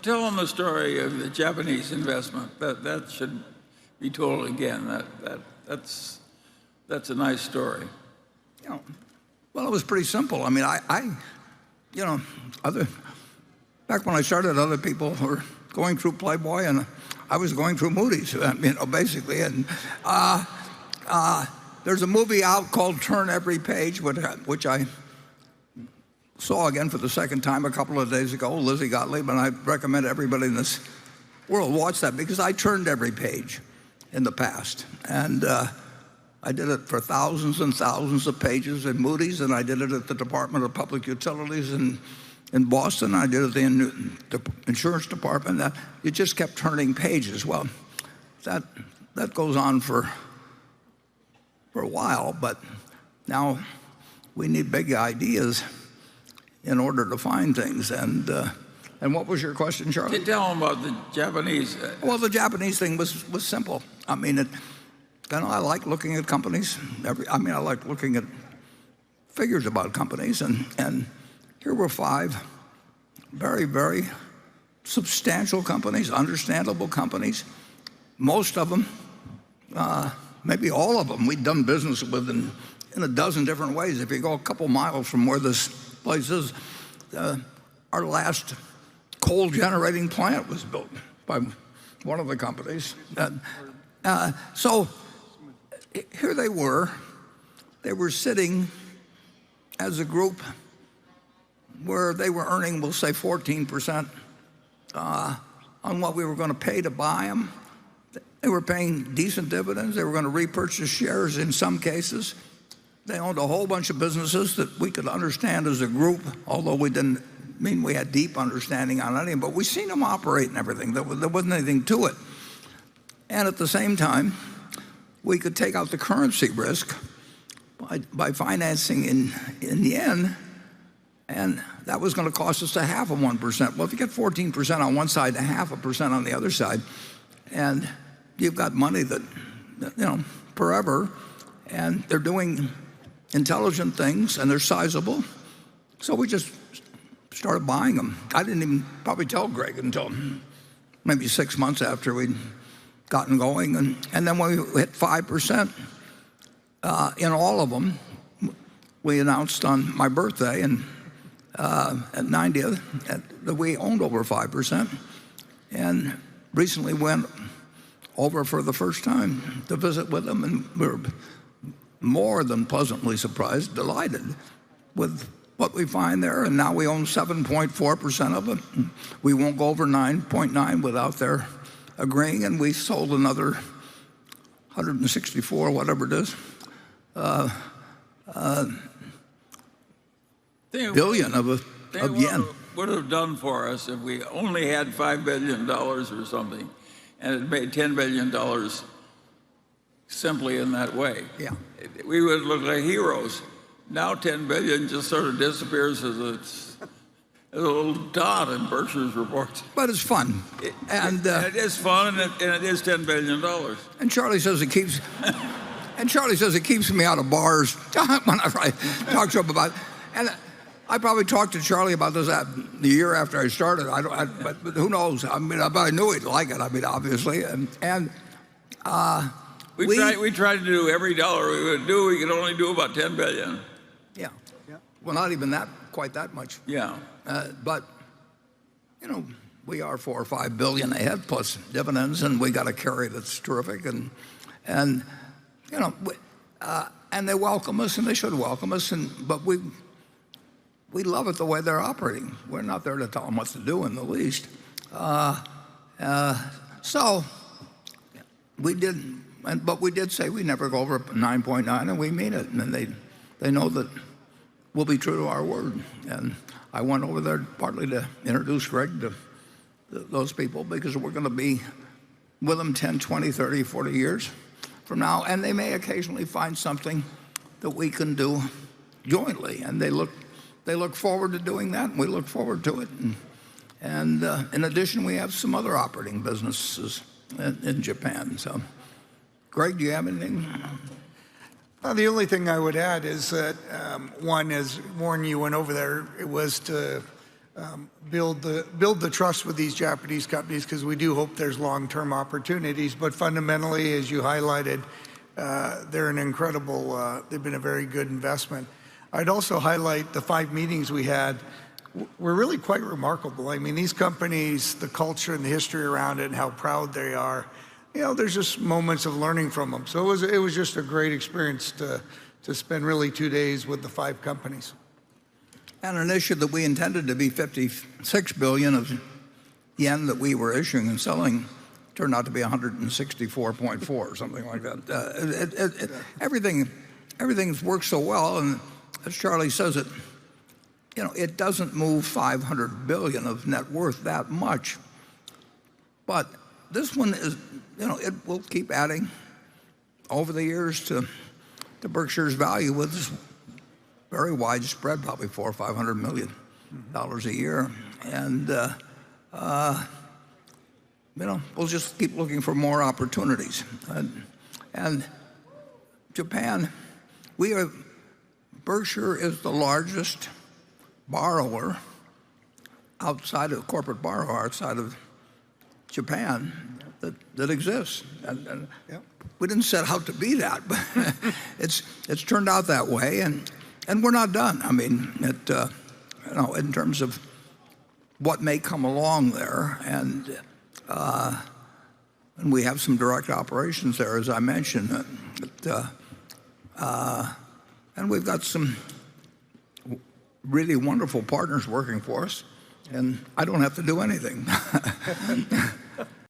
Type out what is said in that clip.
Tell them the story of the Japanese investment. That should be told again. That's a nice story. You know, well, it was pretty simple. I mean, you know, back when I started, other people were going through Playboy, and I was going through Moody's, you know, basically. And there's a movie out called Turn Every Page, which I saw again for the second time a couple of days ago, Lizzie Gottlieb, and I recommend everybody in this world watch that, because I turned every page in the past. And I did it for thousands and thousands of pages in Moody's, and I did it at the Department of Public Utilities in Boston. I did it in the insurance department. It just kept turning pages. Well, that goes on for a while, but now we need big ideas in order to find things. And what was your question, Charlie? Tell them about the Japanese. Well, the Japanese thing was simple. I mean, I like looking at companies. I like looking at figures about companies, and here were 5 very, very substantial companies, understandable companies. Most of them, maybe all of them, we'd done business with in a dozen different ways. If you go a couple miles from where this place is, our last coal generating plant was built by one of the companies. So here they were sitting as a group where they were earning, we'll say 14% on what we were going to pay to buy them. They were paying decent dividends. They were going to repurchase shares in some cases. They owned a whole bunch of businesses that we could understand as a group, although we didn't mean we had deep understanding on any of them, but we seen them operate and everything. There wasn't anything to it. And at the same time, we could take out the currency risk by financing in yen, and that was going to cost us a half of 1%. Well, if you get 14% on one side and 0.5% on the other side, and you've got money that, you know, forever, and they're doing intelligent things, and they're sizable. So we just started buying them. I didn't even probably tell Greg until maybe 6 months after we'd gotten going. And then when we hit 5% in all of them, we announced on my birthday and at 90th that we owned over 5%. And recently went over for the first time to visit with them, and we were more than pleasantly surprised, delighted with what we find there. And now we own 7.4% of it. We won't go over 9.9 without their agreeing, and we sold another 164, whatever it is, billion of yen. Would have done for us if we only had $5 billion or something, and it made $10 billion simply in that way. Yeah. We would look like heroes. Now $10 billion just sort of disappears as a little dot in Berkshire's reports. But it's fun. And it is fun, and it is $10 billion. And Charlie says it keeps me out of bars when I talk to him about it. And I probably talked to Charlie about this the year after I started. But who knows? I mean, I knew he'd like it. I mean, obviously, we tried to do every dollar we would do. We could only do about 10 billion. Yeah. Well, not even quite that much. Yeah. But you know, we are 4 or 5 billion ahead plus dividends, and we got a carry that's terrific, and you know, and they welcome us, and they should welcome us, but we love it the way they're operating. We're not there to tell them what to do in the least. So we did, but we did say we never go over 9.9, and we mean it, and they know that we'll be true to our word. And I went over there partly to introduce Greg to those people, because we're going to be with them 10, 20, 30, 40 years from now, and they may occasionally find something that we can do jointly, and they look forward to doing that, and we look forward to it. And in addition, we have some other operating businesses in Japan. So, Greg, do you have anything? The only thing I would add is that, one, as Warren, you went over there, it was to build the trust with these Japanese companies, because we do hope there's long-term opportunities. But fundamentally, as you highlighted, they're an incredible, they've been a very good investment. I'd also highlight the 5 meetings we had were really quite remarkable. I mean, these companies, the culture and the history around it and how proud they are, there's just moments of learning from them. So it was just a great experience to spend really 2 days with the 5 companies. And an issue that we intended to be 56 billion of yen that we were issuing and selling turned out to be 164.4 or something like that. Everything's worked so well, and as Charlie says, it doesn't move 500 billion of net worth that much. But this one is, it will keep adding over the years to Berkshire's value with this very widespread, probably $400 or $500 million a year, and we'll just keep looking for more opportunities. And Japan, Berkshire is the largest borrower corporate borrower outside of Japan that exists. And Yep. we didn't set out to be that, but it's turned out that way, and we're not done. I mean, in terms of what may come along there, and we have some direct operations there, as I mentioned, and we've got some really wonderful partners working for us, and I don't have to do anything.